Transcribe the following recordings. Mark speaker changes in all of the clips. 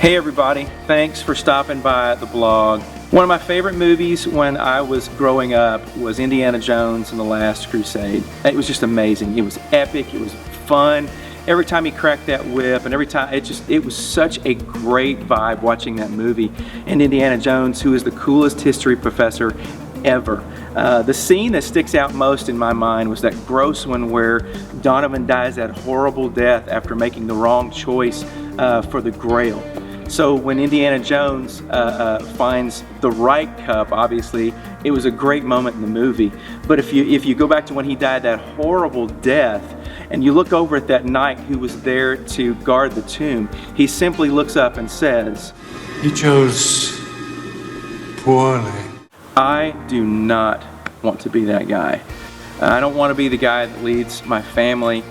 Speaker 1: Hey everybody, thanks for stopping by the blog. One of my favorite movies when I was growing up was Indiana Jones and the Last Crusade. It was just amazing. It was epic, it was fun. Every time he cracked that whip and every time, it was such a great vibe watching that movie. And Indiana Jones, who is the coolest history professor ever. The scene that sticks out most in my mind was that gross one where Donovan dies that horrible death after making the wrong choice for the Grail. So when Indiana Jones finds the right cup, obviously, it was a great moment in the movie. But if you go back to when he died that horrible death, and you look over at that knight who was there to guard the tomb, he simply looks up and says,
Speaker 2: "You chose poorly."
Speaker 1: I do not want to be that guy. I don't want to be the guy that leads my family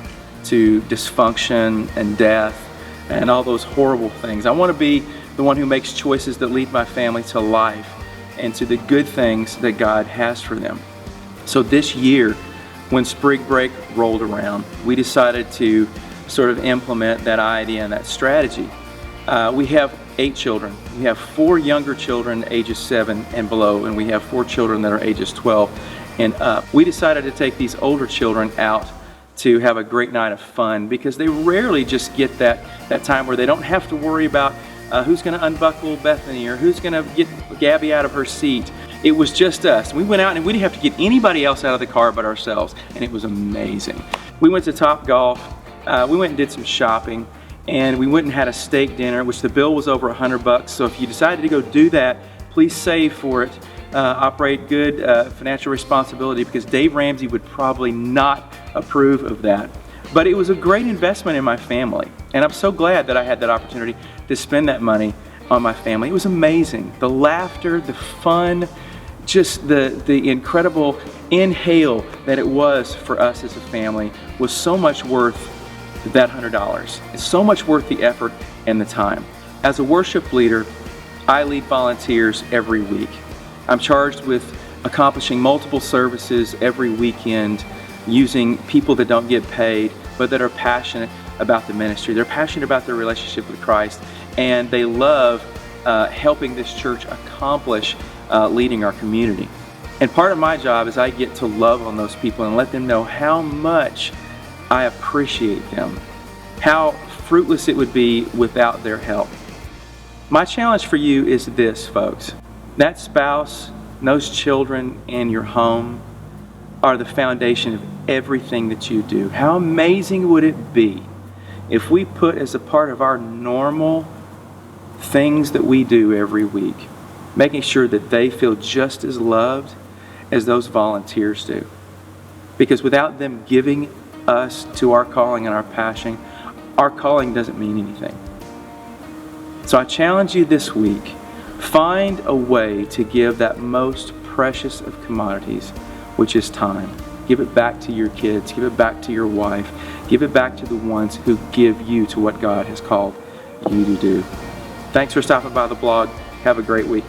Speaker 1: to dysfunction and death and all those horrible things. I want to be the one who makes choices that lead my family to life and to the good things that God has for them. So this year, when spring break rolled around, we decided to sort of implement that idea and that strategy. We have 8 children. We have 4 younger children ages 7 and below, and we have 4 children that are ages 12 and up. We decided to take these older children out to have a great night of fun because they rarely just get that time where they don't have to worry about who's going to unbuckle Bethany or who's going to get Gabby out of her seat. It was just us. We went out and we didn't have to get anybody else out of the car but ourselves, and it was amazing. We went to Top Golf, we went and did some shopping, and we went and had a steak dinner, which the bill was over $100. So if you decided to go do that, please save for it. Operate good financial responsibility, because Dave Ramsey would probably not approve of that. But it was a great investment in my family, and I'm so glad that I had that opportunity to spend that money on my family. It was amazing. The laughter, the fun, just the incredible inhale that it was for us as a family was so much worth that $100. It's so much worth the effort and the time. As a worship leader, I lead volunteers every week. I'm charged with accomplishing multiple services every weekend using people that don't get paid but that are passionate about the ministry. They're passionate about their relationship with Christ, and they love helping this church accomplish leading our community. And part of my job is I get to love on those people and let them know how much I appreciate them, how fruitless it would be without their help. My challenge for you is this, folks. That spouse, those children, and your home are the foundation of everything that you do. How amazing would it be if we put as a part of our normal things that we do every week, making sure that they feel just as loved as those volunteers do? Because without them giving us to our calling and our calling doesn't mean anything. So I challenge you this week, find a way to give that most precious of commodities, which is time. Give it back to your kids, give it back to your wife, give it back to the ones who give you to what God has called you to do. Thanks for stopping by the blog. Have a great week.